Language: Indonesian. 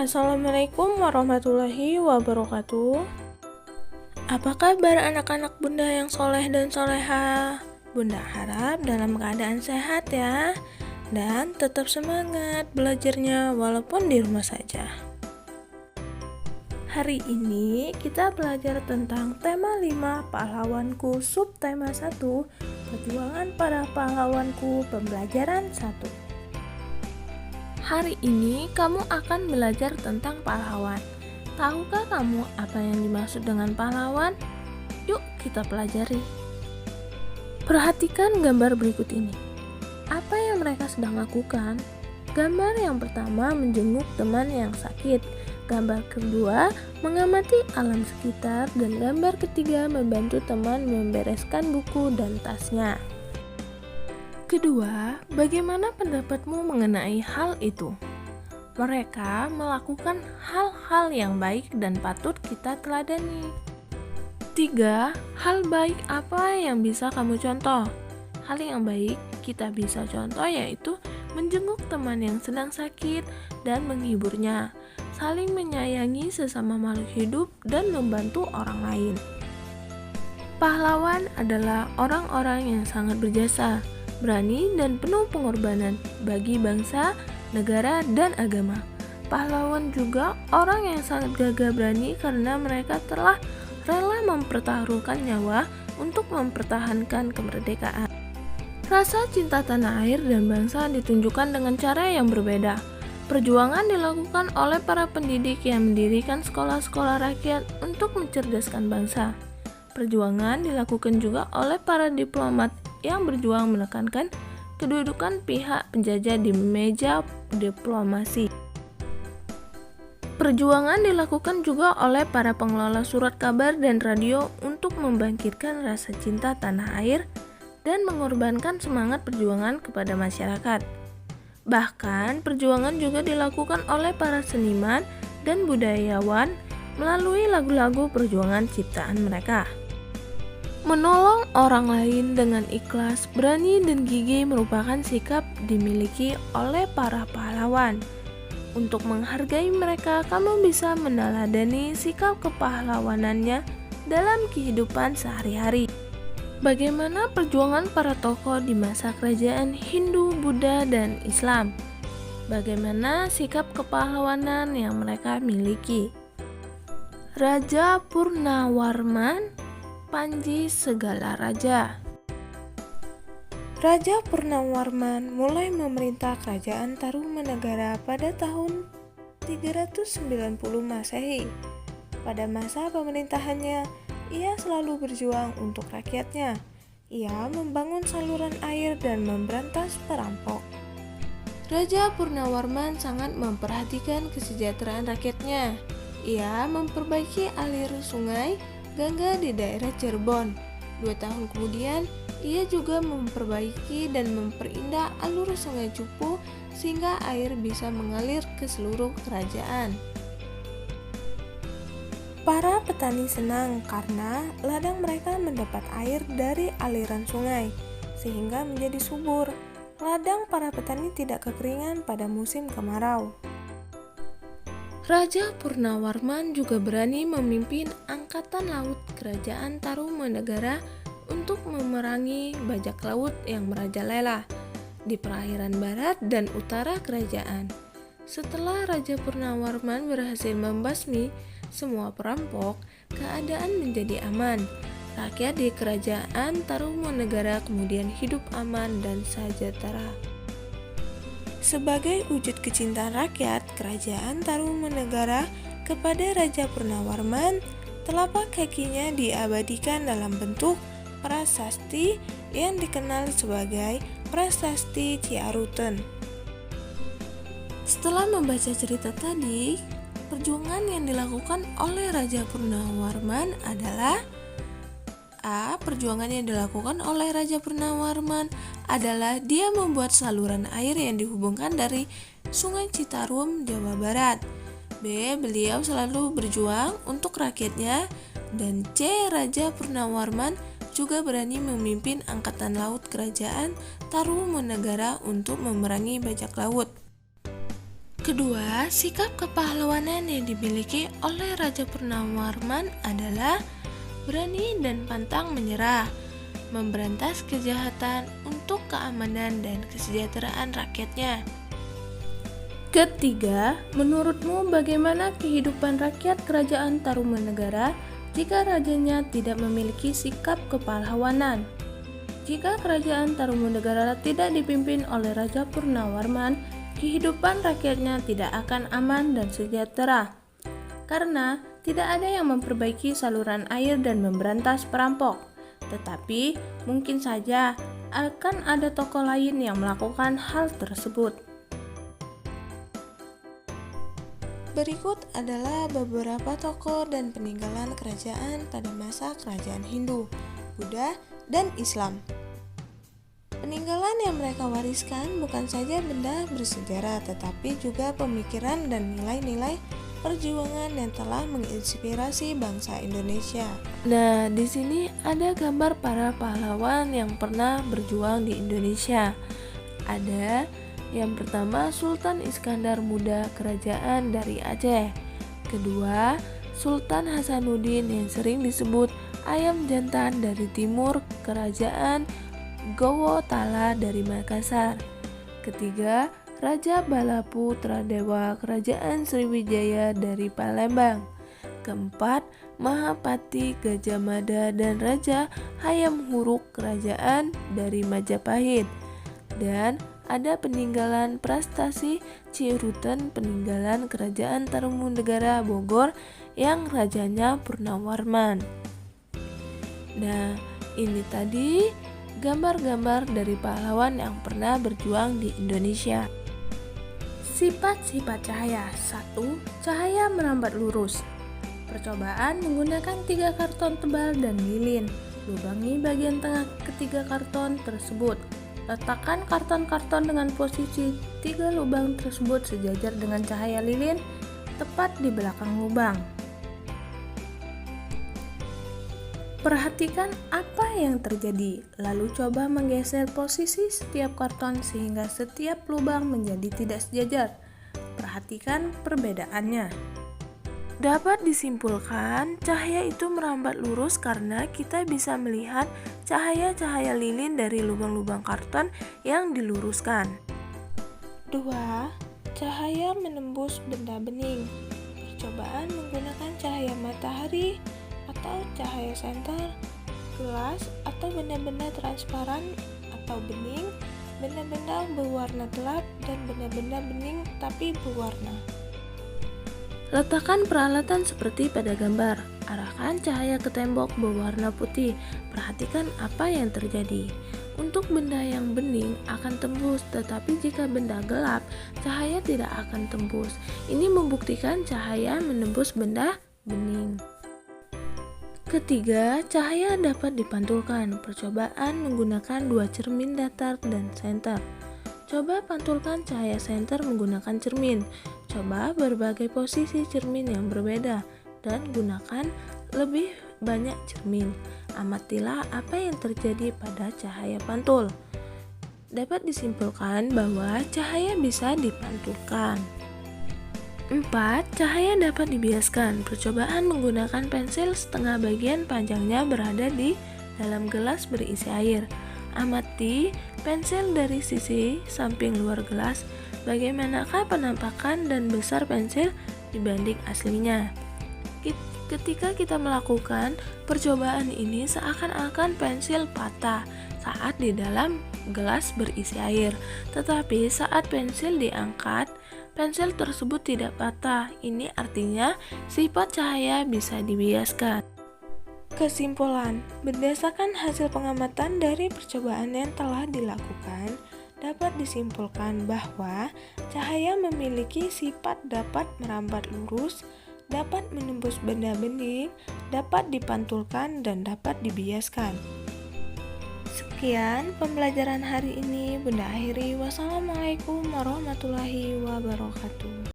Assalamualaikum warahmatullahi wabarakatuh. Apa kabar anak-anak bunda yang soleh dan soleha? Bunda harap dalam keadaan sehat ya, dan tetap semangat belajarnya walaupun di rumah saja. Hari ini kita belajar tentang tema 5 pahlawanku, subtema 1, perjuangan para pahlawanku, pembelajaran 1. Hari ini kamu akan belajar tentang pahlawan. Tahukah kamu apa yang dimaksud dengan pahlawan? Yuk kita pelajari. Perhatikan gambar berikut ini. Apa yang mereka sedang lakukan? Gambar yang pertama menjenguk teman yang sakit. Gambar kedua mengamati alam sekitar. Dan gambar ketiga membantu teman membereskan buku dan tasnya. Kedua, bagaimana pendapatmu mengenai hal itu? Mereka melakukan hal-hal yang baik dan patut kita teladani. 3. Hal baik apa yang bisa kamu contoh? Hal yang baik kita bisa contoh yaitu menjenguk teman yang sedang sakit dan menghiburnya, saling menyayangi sesama makhluk hidup, dan membantu orang lain. Pahlawan adalah orang-orang yang sangat berjasa, berani dan penuh pengorbanan bagi bangsa, negara, dan agama. Pahlawan juga orang yang sangat gagah berani karena mereka telah rela mempertaruhkan nyawa untuk mempertahankan kemerdekaan. Rasa cinta tanah air dan bangsa ditunjukkan dengan cara yang berbeda. Perjuangan dilakukan oleh para pendidik yang mendirikan sekolah-sekolah rakyat untuk mencerdaskan bangsa. Perjuangan dilakukan juga oleh para diplomat yang berjuang menekankan kedudukan pihak penjajah di meja diplomasi. Perjuangan dilakukan juga oleh para pengelola surat kabar dan radio untuk membangkitkan rasa cinta tanah air dan mengorbankan semangat perjuangan kepada masyarakat. Bahkan, perjuangan juga dilakukan oleh para seniman dan budayawan melalui lagu-lagu perjuangan ciptaan mereka. Menolong orang lain dengan ikhlas, berani, dan gigih merupakan sikap dimiliki oleh para pahlawan. Untuk menghargai mereka, kamu bisa meneladani sikap kepahlawanannya dalam kehidupan sehari-hari. Bagaimana perjuangan para tokoh di masa kerajaan Hindu, Buddha, dan Islam? Bagaimana sikap kepahlawanan yang mereka miliki? Raja Purnawarman, Panji Segala Raja. Raja Purnawarman mulai memerintah kerajaan Tarumanagara pada tahun 390 Masehi. Pada masa pemerintahannya, ia selalu berjuang untuk rakyatnya. Ia membangun saluran air dan memberantas perampok. Raja Purnawarman sangat memperhatikan kesejahteraan rakyatnya. Ia memperbaiki alir sungai Gangga di daerah Cirebon. 2 tahun kemudian, ia juga memperbaiki dan memperindah alur sungai Cupu sehingga air bisa mengalir ke seluruh kerajaan. Para petani senang karena ladang mereka mendapat air dari aliran sungai, sehingga menjadi subur. Ladang para petani tidak kekeringan pada musim kemarau. Raja Purnawarman juga berani memimpin angkatan laut kerajaan Tarumanagara untuk memerangi bajak laut yang merajalela di perairan barat dan utara kerajaan. Setelah Raja Purnawarman berhasil membasmi semua perampok, keadaan menjadi aman. Rakyat di kerajaan Tarumanagara kemudian hidup aman dan sejahtera. Sebagai wujud kecintaan rakyat kerajaan Tarumanagara kepada Raja Purnawarman, telapak kakinya diabadikan dalam bentuk prasasti yang dikenal sebagai Prasasti Ciaruten. Setelah membaca cerita tadi, perjuangan yang dilakukan oleh Raja Purnawarman adalah Perjuangan yang dilakukan oleh Raja Purnawarman adalah dia membuat saluran air yang dihubungkan dari Sungai Citarum, Jawa Barat. B. Beliau selalu berjuang untuk rakyatnya. Dan C. Raja Purnawarman juga berani memimpin angkatan laut kerajaan Tarumanagara untuk memerangi bajak laut. Kedua, sikap kepahlawanan yang dimiliki oleh Raja Purnawarman adalah berani dan pantang menyerah, memberantas kejahatan untuk keamanan dan kesejahteraan rakyatnya. Ketiga, menurutmu bagaimana kehidupan rakyat kerajaan Tarumanegara jika rajanya tidak memiliki sikap kepahlawanan? Jika kerajaan Tarumanegara tidak dipimpin oleh Raja Purnawarman, kehidupan rakyatnya tidak akan aman dan sejahtera, karena tidak ada yang memperbaiki saluran air dan memberantas perampok. Tetapi mungkin saja akan ada tokoh lain yang melakukan hal tersebut. Berikut adalah beberapa tokoh dan peninggalan kerajaan pada masa kerajaan Hindu, Buddha, dan Islam. Peninggalan yang mereka wariskan bukan saja benda bersejarah, tetapi juga pemikiran dan nilai-nilai perjuangan yang telah menginspirasi bangsa Indonesia. Nah, di sini ada gambar para pahlawan yang pernah berjuang di Indonesia. Ada yang pertama Sultan Iskandar Muda, kerajaan dari Aceh. Kedua, Sultan Hasanuddin yang sering disebut ayam jantan dari timur, kerajaan Gowo Tala dari Makassar. Ketiga, Raja Balapu Tradewa, kerajaan Sriwijaya dari Palembang. Keempat, Mahapati Gajah Mada dan Raja Hayam Huruk, kerajaan dari Majapahit. Dan ada peninggalan prestasi Ciruten, peninggalan kerajaan Tarumanegara Bogor yang rajanya Purnawarman. Nah, ini tadi gambar-gambar dari pahlawan yang pernah berjuang di Indonesia. Sifat-sifat cahaya. 1. Cahaya merambat lurus. Percobaan menggunakan 3 karton tebal dan lilin. Lubangi bagian tengah ketiga karton tersebut. Letakkan karton-karton dengan posisi 3 lubang tersebut sejajar dengan cahaya lilin tepat di belakang lubang. Perhatikan apa yang terjadi, lalu coba menggeser posisi setiap karton sehingga setiap lubang menjadi tidak sejajar. Perhatikan perbedaannya. Dapat disimpulkan, cahaya itu merambat lurus karena kita bisa melihat cahaya-cahaya lilin dari lubang-lubang karton yang diluruskan. 2. Cahaya menembus benda bening. Percobaan menggunakan cahaya matahari atau cahaya senter, gelas atau benda-benda transparan atau bening, benda-benda berwarna gelap dan benda-benda bening tapi berwarna. Letakkan peralatan seperti pada gambar. Arahkan cahaya ke tembok berwarna putih. Perhatikan apa yang terjadi. Untuk benda yang bening akan tembus, tetapi jika benda gelap, cahaya tidak akan tembus. Ini membuktikan cahaya menembus benda bening. Ketiga, cahaya dapat dipantulkan. Percobaan menggunakan 2 cermin datar dan senter. Coba pantulkan cahaya senter menggunakan cermin. Coba berbagai posisi cermin yang berbeda dan gunakan lebih banyak cermin. Amatilah apa yang terjadi pada cahaya pantul. Dapat disimpulkan bahwa cahaya bisa dipantulkan. 4. Cahaya dapat dibiaskan. Percobaan menggunakan pensil setengah bagian panjangnya berada di dalam gelas berisi air. Amati pensil dari sisi samping luar gelas. Bagaimanakah penampakan dan besar pensil dibanding aslinya? Ketika kita melakukan percobaan ini, seakan-akan pensil patah saat di dalam gelas berisi air. Tetapi saat pensil diangkat, pensil tersebut tidak patah. Ini artinya sifat cahaya bisa dibiaskan. Kesimpulan, berdasarkan hasil pengamatan dari percobaan yang telah dilakukan, dapat disimpulkan bahwa cahaya memiliki sifat dapat merambat lurus, dapat menembus benda bening, dapat dipantulkan, dan dapat dibiaskan. Sekian pembelajaran hari ini. Bunda akhiri. Wassalamualaikum warahmatullahi wabarakatuh.